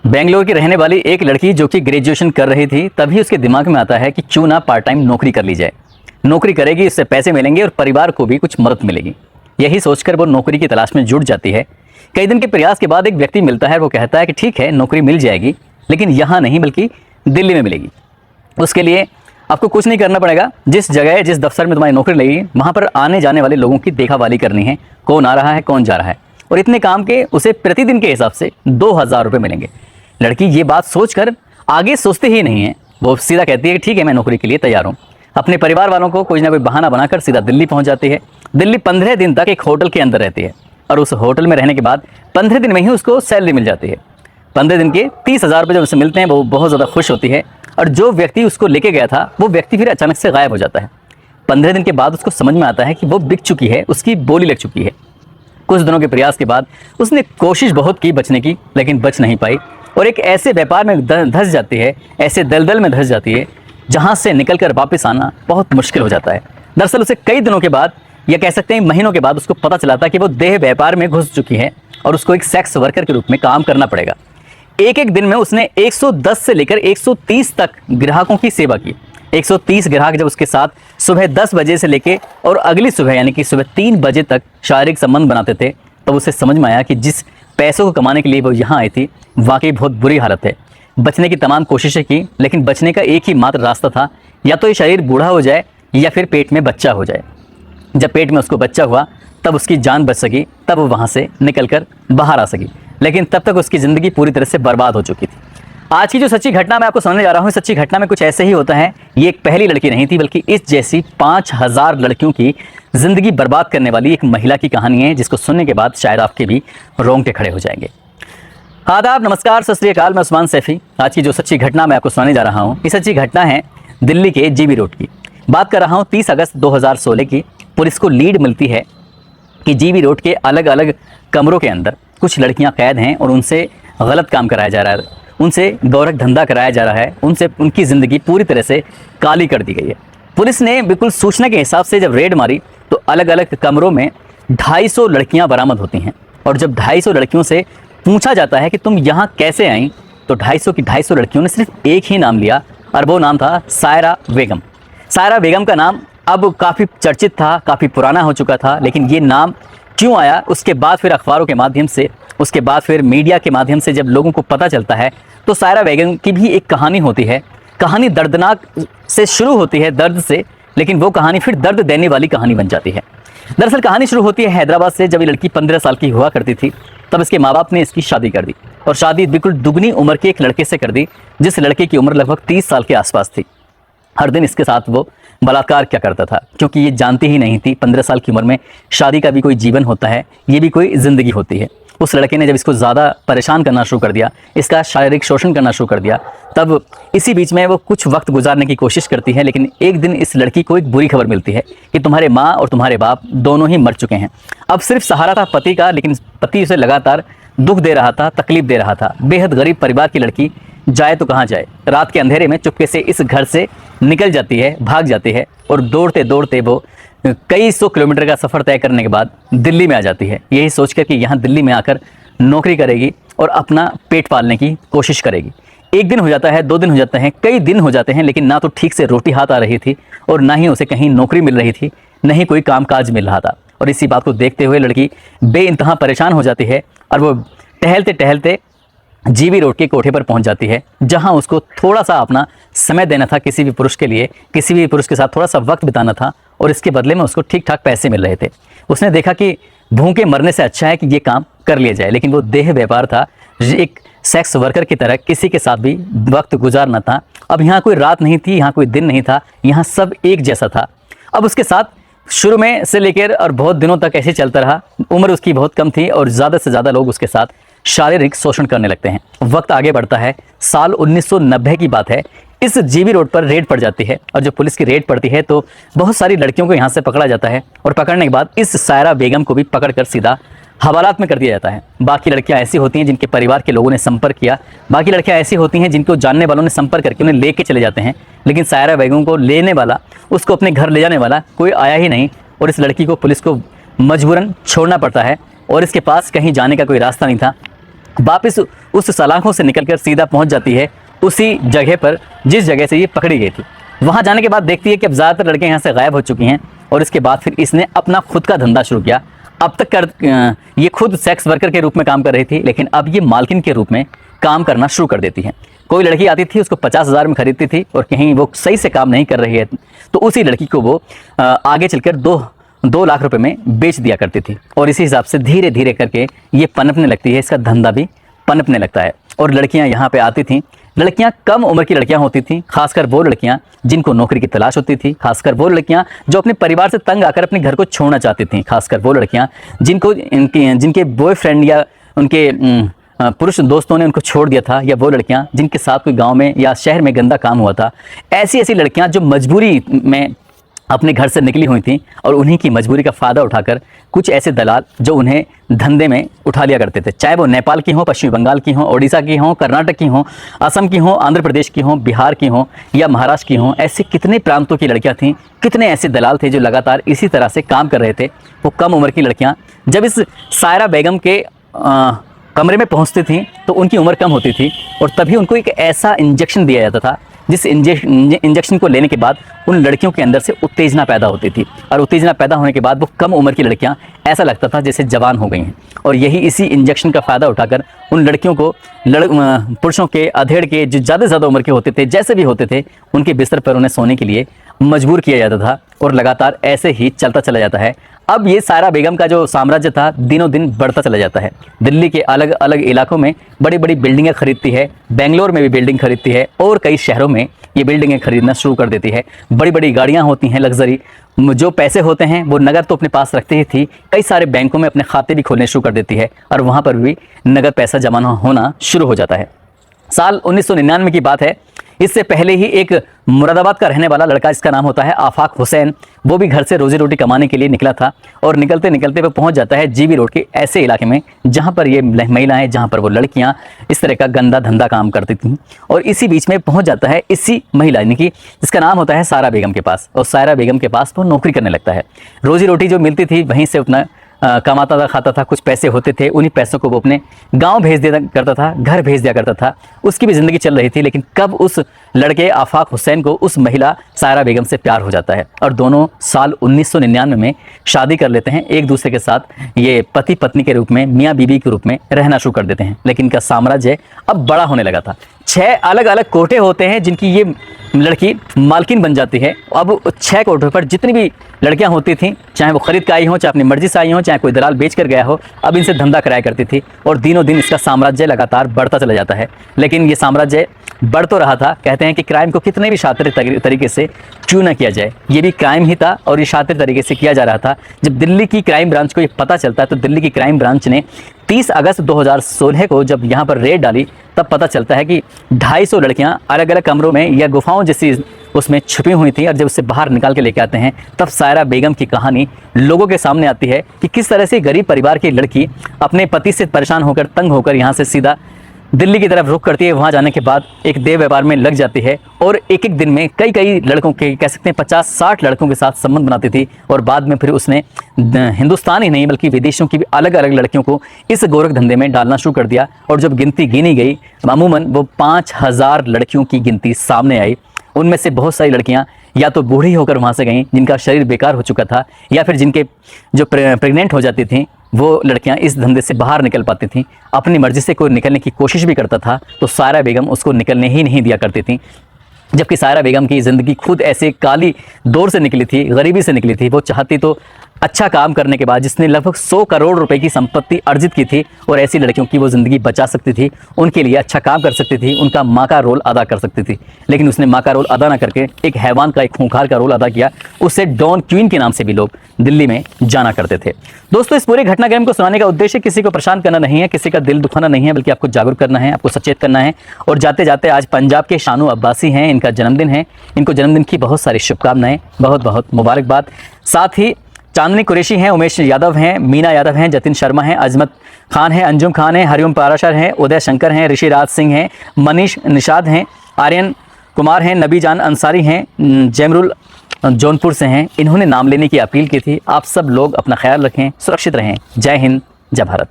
बेंगलोर की रहने वाली एक लड़की जो कि ग्रेजुएशन कर रही थी, तभी उसके दिमाग में आता है कि क्यों ना पार्ट टाइम नौकरी कर ली जाए। नौकरी करेगी, इससे पैसे मिलेंगे और परिवार को भी कुछ मदद मिलेगी। यही सोचकर वो नौकरी की तलाश में जुट जाती है। कई दिन के प्रयास के बाद एक व्यक्ति मिलता है। वो कहता है कि ठीक है, नौकरी मिल जाएगी, लेकिन यहाँ नहीं बल्कि दिल्ली में मिलेगी। उसके लिए आपको कुछ नहीं करना पड़ेगा। जिस जगह, जिस दफ्तर में तुम्हारी नौकरी लगेगी, वहाँ पर आने जाने वाले लोगों की देखभाली करनी है, कौन आ रहा है कौन जा रहा है, और इतने काम के उसे प्रतिदिन के हिसाब से 2000 रुपये मिलेंगे। लड़की ये बात सोचकर आगे सोचते ही नहीं है, वो सीधा कहती है कि ठीक है, मैं नौकरी के लिए तैयार हूँ। अपने परिवार वालों को कोई ना कोई बहाना बनाकर सीधा दिल्ली पहुँच जाती है। दिल्ली 15 दिन तक एक होटल के अंदर रहती है और उस होटल में रहने के बाद 15 दिन में ही उसको सैलरी मिल जाती है। 15 दिन के 30,000 रुपये जब उसे मिलते हैं, वो बहुत ज़्यादा खुश होती है। और जो व्यक्ति उसको लेके गया था, वो व्यक्ति फिर अचानक से गायब हो जाता है। 15 दिन के बाद उसको समझ में आता है कि वो बिक चुकी है, उसकी बोली लग चुकी है। कुछ दिनों के प्रयास के बाद उसने कोशिश बहुत की बचने की, लेकिन बच नहीं पाई और एक ऐसे व्यापार में धंस जाती है, ऐसे दलदल में धंस जाती है जहां से निकलकर वापस आना बहुत मुश्किल हो जाता है। दरअसल उसे कई दिनों के बाद, या कह सकते हैं महीनों के बाद, उसको पता चला था कि वो देह व्यापार में घुस चुकी है और उसको एक सेक्स वर्कर के रूप में काम करना पड़ेगा। एक एक दिन में उसने 110 से लेकर 130 तक ग्राहकों की सेवा की। 130 ग्राहक जब उसके साथ सुबह 10 बजे से लेके और अगली सुबह यानी कि सुबह 3 बजे तक शारीरिक संबंध बनाते थे, तब उसे समझ में आया कि जिस पैसों को कमाने के लिए वो यहाँ आई थी, वाकई बहुत बुरी हालत है। बचने की तमाम कोशिशें की, लेकिन बचने का एक ही मात्र रास्ता था, या तो ये शरीर बूढ़ा हो जाए या फिर पेट में बच्चा हो जाए। जब पेट में उसको बच्चा हुआ तब उसकी जान बच सकी, तब वो वहाँ से निकल कर बाहर आ सकी, लेकिन तब तक उसकी ज़िंदगी पूरी तरह से बर्बाद हो चुकी थी। आज की जो सच्ची घटना मैं आपको सुनाने जा रहा हूँ, सच्ची घटना में कुछ ऐसे ही होता है। ये एक पहली लड़की नहीं थी, बल्कि इस जैसी 5000 लड़कियों की ज़िंदगी बर्बाद करने वाली एक महिला की कहानी है, जिसको सुनने के बाद शायद आपके भी रोंगटे खड़े हो जाएंगे। आदाब, नमस्कार, सत श्री अकाल, मैं उस्मान सैफी। आज की जो सच्ची घटना मैं आपको सुनाने जा रहा हूँ, ये सच्ची घटना है दिल्ली के जीबी रोड की। बात कर रहा हूँ 30 अगस्त 2016 की। पुलिस को लीड मिलती है कि जीबी रोड के अलग अलग कमरों के अंदर कुछ लड़कियां कैद हैं और उनसे गलत काम कराया जा रहा है, उनसे गौरख धंधा कराया जा रहा है, उनसे उनकी ज़िंदगी पूरी तरह से काली कर दी गई है। पुलिस ने बिल्कुल सूचना के हिसाब से जब रेड मारी तो अलग अलग कमरों में 250 लड़कियां बरामद होती हैं। और जब 250 लड़कियों से पूछा जाता है कि तुम यहाँ कैसे आई, तो 250 की 250 लड़कियों ने सिर्फ एक ही नाम लिया और वो नाम था सायरा बेगम। सायरा बेगम का नाम अब काफ़ी चर्चित था, काफ़ी पुराना हो चुका था, लेकिन ये नाम क्यों आया, उसके बाद फिर अखबारों के माध्यम से, उसके बाद फिर मीडिया के माध्यम से जब लोगों को पता चलता है, तो सायरा बेगम की भी एक कहानी होती है। कहानी दर्दनाक से शुरू होती है, दर्द से, लेकिन वो कहानी फिर दर्द देने वाली कहानी बन जाती है। दरअसल कहानी शुरू होती है हैदराबाद से। जब ये लड़की 15 साल की हुआ करती थी, तब इसके माँ बाप ने इसकी शादी कर दी, और शादी बिल्कुल दुगनी उम्र के एक लड़के से कर दी, जिस लड़के की उम्र लगभग 30 साल के आसपास थी। हर दिन इसके साथ वो बलात्कार क्या करता था, क्योंकि ये जानती ही नहीं थी 15 साल की उम्र में शादी का भी कोई जीवन होता है, ये भी कोई ज़िंदगी होती है। उस लड़के ने जब इसको ज़्यादा परेशान करना शुरू कर दिया, इसका शारीरिक शोषण करना शुरू कर दिया, तब इसी बीच में वो कुछ वक्त गुजारने की कोशिश करती है। लेकिन एक दिन इस लड़की को एक बुरी खबर मिलती है कि तुम्हारे माँ और तुम्हारे बाप दोनों ही मर चुके हैं। अब सिर्फ सहारा था पति का, लेकिन पति उसे लगातार दुख दे रहा था, तकलीफ दे रहा था। बेहद गरीब परिवार की लड़की जाए तो कहाँ जाए। रात के अंधेरे में चुपके से इस घर से निकल जाती है, भाग जाती है, और दौड़ते दौड़ते वो कई 100 किलोमीटर का सफ़र तय करने के बाद दिल्ली में आ जाती है, यही सोचकर कि यहाँ दिल्ली में आकर नौकरी करेगी और अपना पेट पालने की कोशिश करेगी। एक दिन हो जाता है, 2 दिन हो जाते हैं, कई दिन हो जाते हैं, लेकिन ना तो ठीक से रोटी हाथ आ रही थी और ना ही उसे कहीं नौकरी मिल रही थी, न ही कोई कामकाज मिल रहा था। और इसी बात को देखते हुए लड़की बेइंतहा परेशान हो जाती है और वो टहलते टहलते जीबी रोड के कोठे पर पहुंच जाती है, जहां उसको थोड़ा सा अपना समय देना था किसी भी पुरुष के लिए, किसी भी पुरुष के साथ थोड़ा सा वक्त बिताना था, और इसके बदले में उसको ठीक ठाक पैसे मिल रहे थे। उसने देखा कि भूखे मरने से अच्छा है कि ये काम कर लिया जाए, लेकिन वो देह व्यापार था, एक सेक्स वर्कर की तरह किसी के साथ भी वक्त गुजारना था। अब यहाँ कोई रात नहीं थी, यहाँ कोई दिन नहीं था, यहाँ सब एक जैसा था। अब उसके साथ शुरू में से लेकर और बहुत दिनों तक ऐसे चलता रहा। उम्र उसकी बहुत कम थी और ज़्यादा से ज़्यादा लोग उसके साथ शारीरिक शोषण करने लगते हैं। वक्त आगे बढ़ता है, साल 1990 की बात है। इस जीबी रोड पर रेड पड़ जाती है, और जब पुलिस की रेड पड़ती है तो बहुत सारी लड़कियों को यहाँ से पकड़ा जाता है, और पकड़ने के बाद इस सायरा बेगम को भी पकड़कर सीधा हवालात में कर दिया जाता है। बाकी लड़कियाँ ऐसी होती हैं जिनके परिवार के लोगों ने संपर्क किया, बाकी लड़कियाँ ऐसी होती हैं जिनको जानने वालों ने संपर्क करके उन्हें लेके चले जाते हैं, लेकिन सायरा बेगम को लेने वाला, उसको अपने घर ले जाने वाला कोई आया ही नहीं, और इस लड़की को पुलिस को मजबूरन छोड़ना पड़ता है, और इसके पास कहीं जाने का कोई रास्ता नहीं था। वापस उस सलाखों से निकलकर सीधा पहुंच जाती है उसी जगह पर जिस जगह से ये पकड़ी गई थी। वहां जाने के बाद देखती है कि अब ज़्यादातर लड़के यहाँ से गायब हो चुकी हैं और इसके बाद फिर इसने अपना खुद का धंधा शुरू किया। अब तक ये खुद सेक्स वर्कर के रूप में काम कर रही थी, लेकिन अब ये मालकिन के रूप में काम करना शुरू कर देती है। कोई लड़की आती थी, उसको 50,000 में खरीदती थी और कहीं वो सही से काम नहीं कर रही है तो उसी लड़की को वो आगे चलकर 2 लाख रुपए में बेच दिया करती थी। और इसी हिसाब से धीरे धीरे करके ये पनपने लगती है, इसका धंधा भी पनपने लगता है। और लड़कियां यहाँ पे आती थीं, लड़कियां कम उम्र की लड़कियां होती थीं, खासकर वो लड़कियां जिनको नौकरी की तलाश होती थी, खासकर वो लड़कियां जो अपने परिवार से तंग आकर अपने घर को छोड़ना चाहती थीं, खासकर वो लड़कियां जिनके बॉयफ्रेंड या उनके पुरुष दोस्तों ने उनको छोड़ दिया था, या वो लड़कियां जिनके साथ कोई गांव में या शहर में गंदा काम हुआ था। ऐसी लड़कियां जो मजबूरी में अपने घर से निकली हुई थी और उन्हीं की मजबूरी का फ़ायदा उठाकर कुछ ऐसे दलाल जो उन्हें धंधे में उठा लिया करते थे, चाहे वो नेपाल की हों, पश्चिम बंगाल की हों, ओडिशा की हों, कर्नाटक की हों, असम की हों, आंध्र प्रदेश की हों, बिहार की हों या महाराष्ट्र की हों। ऐसे कितने प्रांतों की लड़कियां थीं, कितने ऐसे दलाल थे जो लगातार इसी तरह से काम कर रहे थे। वो कम उम्र की लड़कियां जब इस सायरा बेगम के कमरे में पहुंचती थीं तो उनकी उम्र कम होती थी और तभी उनको एक ऐसा इंजेक्शन दिया जाता था जिस इंजेक्शन को लेने के बाद उन लड़कियों के अंदर से उत्तेजना पैदा होती थी। और उत्तेजना पैदा होने के बाद वो कम उम्र की लड़कियां ऐसा लगता था जैसे जवान हो गई हैं। और यही इसी इंजेक्शन का फ़ायदा उठाकर उन लड़कियों को पुरुषों के अधेड़ के जो ज़्यादा से ज़्यादा उम्र के होते थे, जैसे भी होते थे, उनके बिस्तर पर उन्हें सोने के लिए मजबूर किया जाता था और लगातार ऐसे ही चलता चला जाता है। अब ये सायरा बेगम का जो साम्राज्य था दिनों दिन बढ़ता चला जाता है। दिल्ली के अलग अलग इलाकों में बड़ी बड़ी बिल्डिंगें खरीदती है, बेंगलोर में भी बिल्डिंग खरीदती है और कई शहरों में ये बिल्डिंगें खरीदना शुरू कर देती है। बड़ी बड़ी गाड़ियां होती हैं लग्जरी, जो पैसे होते हैं वो नगद तो अपने पास रखते ही थी, कई सारे बैंकों में अपने खाते भी खोलने शुरू कर देती है और वहाँ पर भी नगद पैसा जमा होना शुरू हो जाता है। साल 1999 की बात है। इससे पहले ही एक मुरादाबाद का रहने वाला लड़का, इसका नाम होता है आफाक हुसैन, वो भी घर से रोजी रोटी कमाने के लिए निकला था और निकलते निकलते वो पहुंच जाता है जीबी रोड के ऐसे इलाके में जहां पर ये महिलाएं, जहां पर वो लड़कियां इस तरह का गंदा धंधा काम करती थीं। और इसी बीच में पहुंच जाता है इसी महिला यानी कि जिसका नाम होता है सायरा बेगम के पास। और सायरा बेगम के पास वो नौकरी करने लगता है। रोजी रोटी जो मिलती थी वहीं से अपना कमाता था, खाता था, कुछ पैसे होते थे, उन्हीं पैसों को वो अपने गांव भेज दिया करता था, घर भेज दिया करता था। उसकी भी ज़िंदगी चल रही थी। लेकिन कब उस लड़के आफाक हुसैन को उस महिला सायरा बेगम से प्यार हो जाता है और दोनों साल 1999 में शादी कर लेते हैं। एक दूसरे के साथ ये पति पत्नी के रूप में, मियाँ बीबी के रूप में रहना शुरू कर देते हैं। लेकिन इनका साम्राज्य अब बड़ा होने लगा था। 6 अलग अलग कोठे होते हैं जिनकी ये लड़की मालकिन बन जाती है। अब 6 कोठों पर जितनी भी लड़कियां होती थीं, चाहे वो खरीद के आई हों, चाहे अपनी मर्जी से आई हों, चाहे कोई दलाल बेच कर गया हो, अब इनसे धंधा कराया करती थी और दिनों दिन इसका साम्राज्य लगातार बढ़ता चला जाता है। लेकिन ये साम्राज्य बढ़ तो रहा था। कहते हैं कि क्राइम को कितने भी शातिर तरीके से क्यों ना किया जाए, ये भी क्राइम ही था और ये शातिर तरीके से किया जा रहा था। जब दिल्ली की क्राइम ब्रांच को ये पता चलता है तो दिल्ली की क्राइम ब्रांच ने 30 अगस्त 2016 को जब यहाँ पर रेड डाली तब पता चलता है कि 250 लड़कियाँ अलग अलग कमरों में या गुफाओं जैसी उसमें छुपी हुई थी। और जब उससे बाहर निकाल के लेके आते हैं तब सायरा बेगम की कहानी लोगों के सामने आती है कि किस तरह से गरीब परिवार की लड़की अपने पति से परेशान होकर, तंग होकर यहाँ से सीधा दिल्ली की तरफ रुख करती है। वहाँ जाने के बाद एक देह व्यापार में लग जाती है और एक एक दिन में कई लड़कों के, कह सकते हैं 50-60 लड़कों के साथ संबंध बनाती थी। और बाद में फिर उसने हिंदुस्तान ही नहीं बल्कि विदेशों की भी अलग अलग लड़कियों को इस गोरख धंधे में डालना शुरू कर दिया। और जब गिनती गिनी गई अमूमन वो 5000 लड़कियों की गिनती सामने आई। उनमें से बहुत सारी लड़कियां या तो बूढ़ी होकर वहाँ से गईं जिनका शरीर बेकार हो चुका था, या फिर जिनके जो प्रेग्नेंट हो जाती थीं वो लड़कियां इस धंधे से बाहर निकल पाती थीं। अपनी मर्जी से कोई निकलने की कोशिश भी करता था तो सायरा बेगम उसको निकलने ही नहीं दिया करती थी। जबकि सायरा बेगम की ज़िंदगी खुद ऐसे काली दौर से निकली थी, गरीबी से निकली थी। वो चाहती तो अच्छा काम करने के बाद, जिसने लगभग 100 करोड़ रुपए की संपत्ति अर्जित की थी और ऐसी लड़कियों की वो ज़िंदगी बचा सकती थी, उनके लिए अच्छा काम कर सकती थी, उनका माँ का रोल अदा कर सकती थी। लेकिन उसने माँ का रोल अदा ना करके एक हैवान का, एक खूंखार का रोल अदा किया। उससे डॉन क्वीन के नाम से भी लोग दिल्ली में जाना करते थे। दोस्तों, इस पूरे घटनाक्रम को सुनाने का उद्देश्य किसी को परेशान करना नहीं है, किसी का दिल दुखाना नहीं है, बल्कि आपको जागरूक करना है, आपको सचेत करना है। और जाते जाते आज पंजाब के शानू अब्बासी हैं, इनका जन्मदिन है। इनको जन्मदिन की बहुत सारी शुभकामनाएं, बहुत बहुत मुबारकबाद। साथ ही चांदनी कुरैशी हैं, उमेश यादव हैं, मीना यादव हैं, जतिन शर्मा हैं, अजमत खान हैं, अंजुम खान हैं, हरिओम पाराशर हैं, उदय शंकर हैं, ऋषि राज सिंह हैं, मनीष निषाद हैं, आर्यन कुमार हैं, नबी जान अंसारी हैं, जैमरुल जौनपुर से हैं। इन्होंने नाम लेने की अपील की थी। आप सब लोग अपना ख्याल रखें, सुरक्षित रहें। जय हिंद, जय भारत।